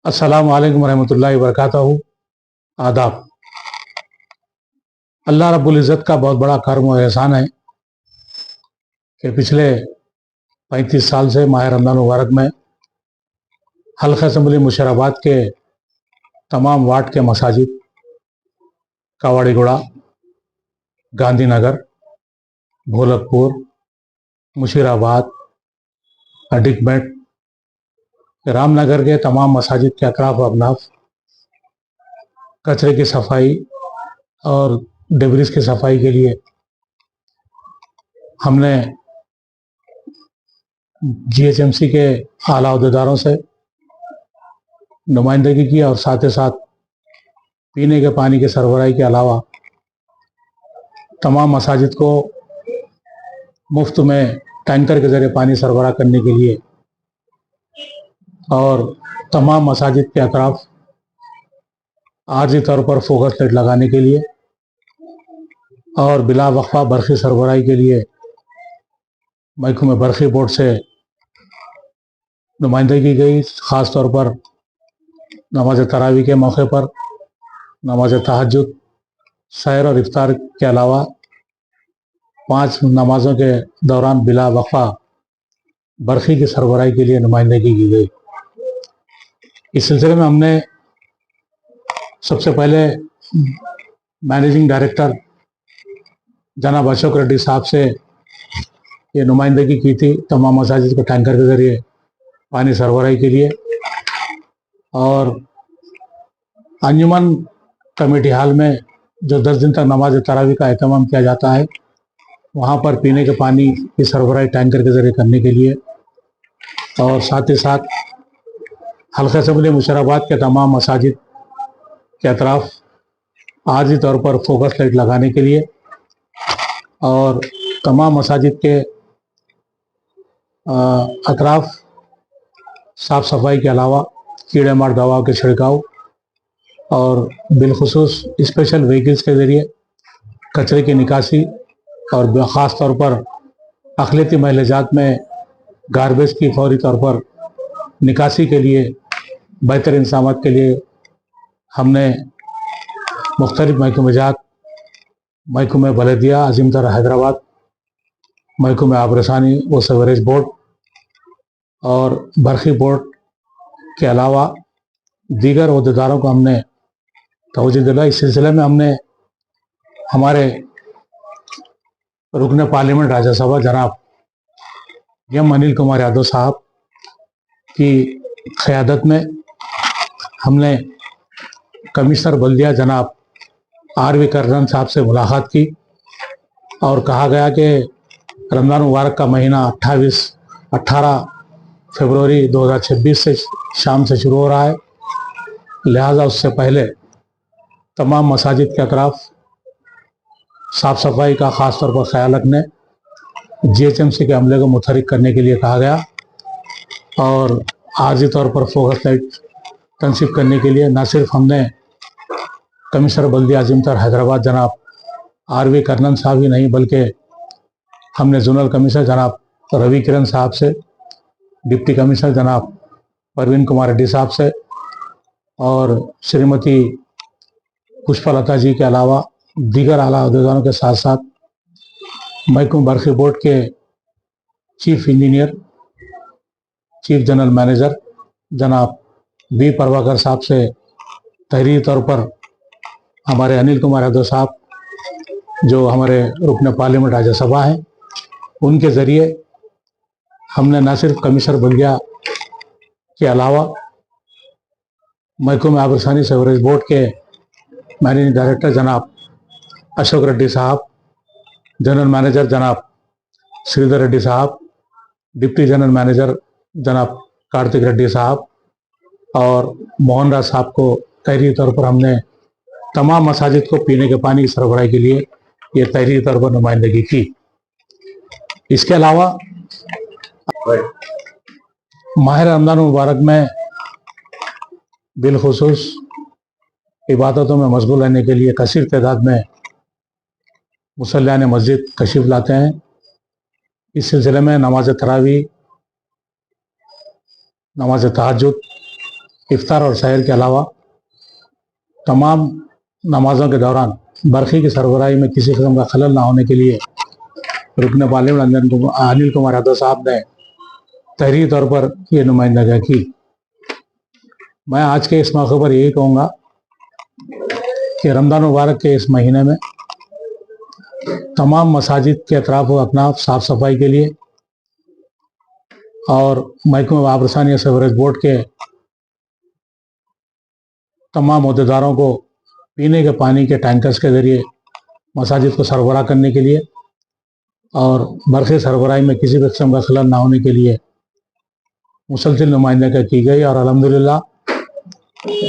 अस्सलाम वालेकुम रहमतुल्लाहि वबरकातुहू। आदाब। अल्लाह रब्बुल इज़्ज़त का बहुत बड़ा करम और एहसान है कि पिछले 35 साल से माह रमज़ान मुबारक में हल्का असम्बली मुशर्रफाबाद के तमाम वार्ड के मसाजिद, कावड़ीगुड़ा, गांधीनगर, भोलकपुर, मुशीराबाद, अडिकमेट, रामनगर के तमाम मसाजिद के अतराफ अबनाफ कचरे की सफाई और डिब्रिस की सफाई के लिए हमने GHMC के आला अहदेदारों से नुमाइंदगी की और साथ ही साथ पीने के पानी के सरबराही के अलावा तमाम मसाजिद को मुफ्त में टैंकर के ज़रिए पानी सरबराह करने के लिए और तमाम मसाजिद के अतराफ आर्जी तौर पर फोकस लाइट लगाने के लिए और बिला वक्फा बरक़ी सरबराही के लिए महकमे बरक़ी बोर्ड से नुमाइंदगी की गई। ख़ास तौर पर नमाज तरावी के मौके पर, नमाज तहज्जुद, सहर और इफ्तार के अलावा 5 नमाज़ों के दौरान बिला वक्फा बरक़ी की सरबराही के लिए नुमाइंदगी की गई। इस सिलसिले में हमने सबसे पहले मैनेजिंग डायरेक्टर जनाब अशोक रेड्डी साहब से ये नुमाइंदगी की थी तमाम मसाजिद को टैंकर के ज़रिए पानी सरबराही के लिए। और अंजुमन कमेटी हाल में जो 10 दिन तक नमाज तरावी का एहतमाम किया जाता है, वहाँ पर पीने के पानी की सरबराही टैंकर के ज़रिए करने के लिए और साथ ही साथ हल्का असम्बली मुशर्रफाबाद के तमाम मसाजिद के अतराफ आर्जी तौर पर फोकस लाइट लगाने के लिए और तमाम मसाजिद के अतराफ साफ़ सफाई के अलावा कीड़े मार दवाओं के छिड़काव और बिलखुसूस स्पेशल व्हीकल्स के ज़रिए कचरे की निकासी और ख़ास तौर पर अक़लियती महलजात में गार्बेज की फौरी तौर पर निकासी के लिए बेहतर इंतज़ामात के लिए हमने मुख्तलिफ महकमेजात, महकमे बलदिया अज़ीमतर हैदराबाद, महकमे आबरसानी व सीवरेज बोर्ड और बरक़ी बोर्ड के अलावा दीगर अहदेदारों को हमने तवज्जो दिलाई। इस सिलसिले में हमने हमारे रुकन पार्लियामेंट राज्यसभा जनाब एम अनिल कुमार यादव साहब की क़यादत में हमने कमिश्नर बल्दिया जनाब RV कर्जन साहब से मुलाकात की और कहा गया कि रमज़ान मुबारक का महीना 18 फरवरी 2026 से शाम से शुरू हो रहा है, लिहाजा उससे पहले तमाम मसाजिद के अतराफ साफ़ सफाई का ख़ास तौर पर ख्याल रखने GHMC के अमले को मुतहरिक करने के लिए कहा गया और आर्जी तौर पर फोकस लाइट तनसीब करने के लिए न सिर्फ हमने कमिश्नर बल्दिया अज़ीमतर हैदराबाद जनाब RV कर्नन साहब ही नहीं, बल्कि हमने जोनल कमिश्नर जनाब रवि किरण साहब से, डिप्टी कमिश्नर जनाब परवीन कुमार रेड्डी साहब से और श्रीमती पुष्पलता जी के अलावा दीगर आला अहदेदारों के साथ साथ महकमे बरक़ी बोर्ड के chief engineer, chief general manager जनाब V प्रभाकर साहब से तहरीरी तौर पर हमारे अनिल कुमार यादव साहब जो हमारे रुकन पार्लियामेंट राज्यसभा हैं, उनके ज़रिए हमने न सिर्फ कमिश्नर बल्दिया के अलावा महकमे आबरसानी सीवरेज बोर्ड के मैनेजिंग डायरेक्टर जनाब अशोक रेड्डी साहब, जनरल मैनेजर जनाब श्रीधर रेड्डी साहब, डिप्टी जनरल मैनेजर जनाब कार्तिक रेड्डी साहब और मोहन राज साहब को तहरीरी तौर पर हमने तमाम मसाजिद को पीने के पानी की सरबराही के लिए ये तहरीरी तौर पर नुमाइंदगी की। इसके अलावा माह रमज़ान मुबारक में बिलखुसूस इबादतों में मशगूल रहने के लिए कसीर तादाद में मुसल्लान मस्जिद तशरीफ़ लाते हैं। इस सिलसिले में नमाज तरावी, नमाज तहज्जुद, इफ्तार और सहर के अलावा तमाम नमाजों के दौरान बरखी की सरबराही में किसी किस्म का खलल ना होने के लिए रुकन पार्लियामेंट अनिल कुमार यादव साहब ने तहरीरी तौर पर ये नुमाइंदगी की। मैं आज के इस मौके पर यही कहूँगा कि रमज़ान मुबारक के इस महीने में तमाम मसाजिद के अतराफ व अकनाफ साफ़ सफाई के लिए और महकमा आबरसानी सीवरेज बोर्ड के तमाम अहदेदारों को पीने के पानी के टैंकर्स के ज़रिए मसाजिद को सरबराह करने के लिए और बरक़ी सरबराही में किसी भी किस्म का खलल ना होने के लिए मुसलसिल नुमाइंदगी की गई। और अल्हम्दुलिल्लाह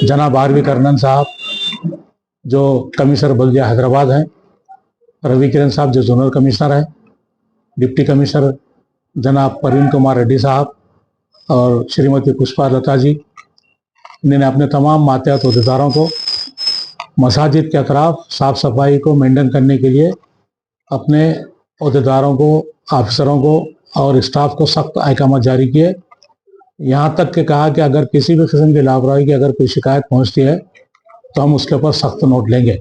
जनाब आरवी करनन साहब जो कमिश्नर बल्दिया हैदराबाद हैं, रवि किरण साहब जो जोनल कमिश्नर हैं, डिप्टी कमिश्नर जनाब परवीन कुमार रेड्डी साहब और श्रीमती पुष्पा लता जी, इन्होंने अपने तमाम मातहत अहदेदारों को मसाजिद के अतराफ साफ़ सफाई को मेंटेन करने के लिए अपने अहदेदारों को, ऑफिसरों को और स्टाफ को सख्त अहकाम जारी किए। यहाँ तक कि कहा कि अगर किसी भी किस्म की लापरवाही की अगर कोई शिकायत पहुँचती है तो हम उसके ऊपर सख्त नोट लेंगे।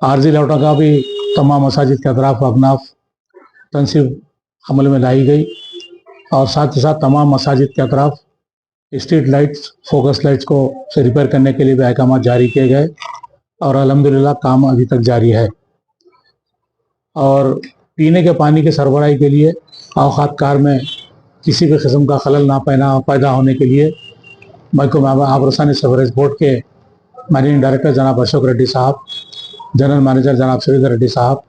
आर्जी लाइटों का भी तमाम मसाजिद के अतराफ अकनाफ तनसीब अमल में लाई गई और साथ ही साथ तमाम मसाजिद के अतराफ स्ट्रीट लाइट्स, फोकस लाइट्स को रिपेयर करने के लिए भी अहकाम जारी किए गए और अल्हम्दुलिल्लाह काम अभी तक जारी है। और पीने के पानी के सरबराही के लिए औकात कार में किसी भी किस्म का खलल ना पैदा होने के लिए महकमा आबरसानी सीवरेज बोर्ड के मैनेजिंग डायरेक्टर जनाब अशोक रेड्डी साहब, जनरल मैनेजर जनाब श्रीधर रेड्डी साहब,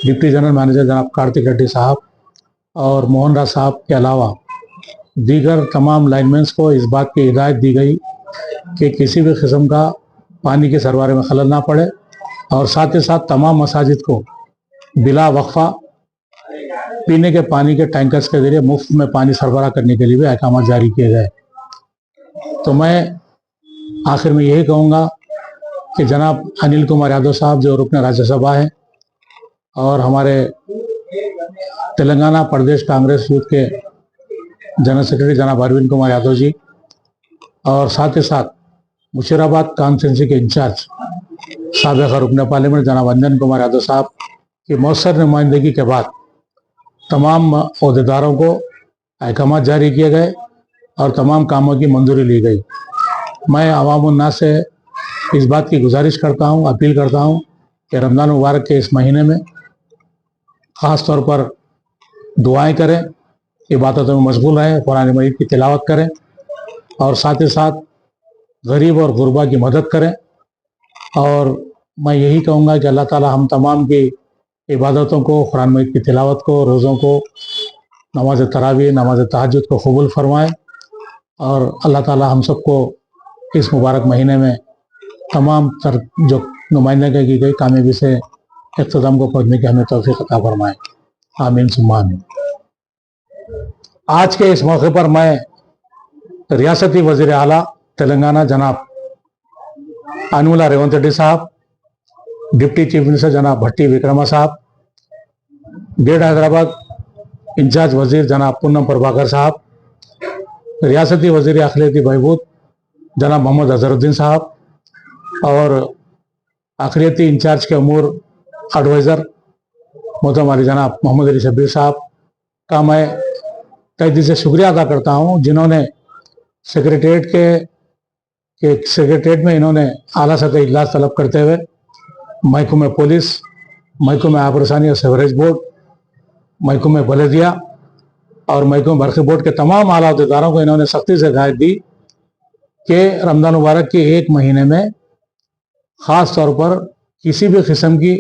डिप्टी जनरल मैनेजर जनाब कार्तिक रेड्डी साहब और मोहन राज साहब के अलावा दीगर तमाम लाइनमैन्स को इस बात की हिदायत दी गई कि किसी भी किस्म का पानी के सरबराही में खलल ना पड़े और साथ ही साथ तमाम मसाजिद को बिला वक्फा पीने के पानी के टैंकर्स के जरिए मुफ्त में पानी सरबराह करने के लिए भी अहकाम जारी किए गए। तो मैं आखिर में यही कहूँगा कि जनाब अनिल कुमार यादव साहब जो रुकन राज्यसभा हैं और हमारे तेलंगाना प्रदेश कांग्रेस यूथ के जनरल सेक्रेटरी जनाब अरविंद कुमार यादव जी और साथ ही साथ मुशीराबाद कॉन्स्टिट्यूंसी के इंचार्ज साबिक़ रुकन पार्लियामेंट जनाब अंजन कुमार यादव साहब की मौसर नुमाइंदगी के बाद तमाम अहदेदारों को अहकाम जारी किए गए और तमाम कामों की मंजूरी ली गई। मैं अवाम उन्नास से इस बात की गुजारिश करता हूँ, अपील करता हूँ कि रमज़ान मुबारक के इस महीने में ख़ास तौर पर दुआएं करें, इबादतों में मशगूल रहें, कुरान मजीद की तिलावत करें और साथ ही साथ गरीब और गुरबा की मदद करें। और मैं यही कहूँगा कि अल्लाह ताला हम तमाम की इबादतों को, कुरान मजीद की तिलावत को, रोज़ों को, नमाज तरावी, नमाज तहज्जुद को कबूल फरमाए और अल्लाह ताला हम सबको इस मुबारक महीने में तमाम जो नुमाइंदगी की गई कामयाबी से इख्तिताम को पहुँचने की हमें तौफीक अता फरमाए। आमीन सुम्मा आमीन। आज के इस मौके पर मैं रियासती वज़ीर आला तेलंगाना जनाब अनुला रेवंत रेड्डी साहब, डिप्टी चीफ मिनिस्टर जनाब भट्टी विक्रमा साहब, ग्रेटर हैदराबाद इंचार्ज वजीर जनाब पूनम प्रभाकर साहब, रियासती वजीर अखिलती बहबूद जनाब मोहम्मद अजहरुद्दीन साहब और अखिलती इंचार्ज के अमूर एडवाइज़र मोहतरम अली जनाब मोहम्मद अली शब्बीर साहब का मैं तहे दिल से शुक्रिया अदा करता हूँ, जिन्होंने सेक्रेटेरिएट में इन्होंने आला सतह इजलास तलब करते हुए महकमा पुलिस, महकमा आबरसानी और सीवरेज बोर्ड, महकमा बलदिया और महकमा बरक़ी बोर्ड के तमाम आला अहदेदारों को इन्होंने सख्ती से हिदायत दी कि रमज़ान मुबारक के एक महीने में ख़ास तौर पर किसी भी किस्म की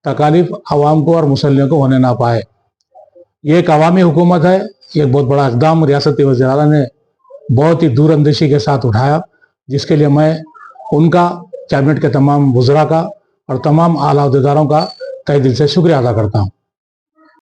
तकालीफ आवाम को और मुसल्लियों को होने ना पाए। ये एक अवामी हुकूमत है, ये एक बहुत बड़ा इक़दाम रियासती वज़ीर आला ने बहुत ही दूरअंदेशी के साथ उठाया, जिसके लिए मैं उनका, कैबिनेट के तमाम वज़रा का और तमाम आला अहदेदारों का तहे दिल से शुक्रिया अदा करता हूँ।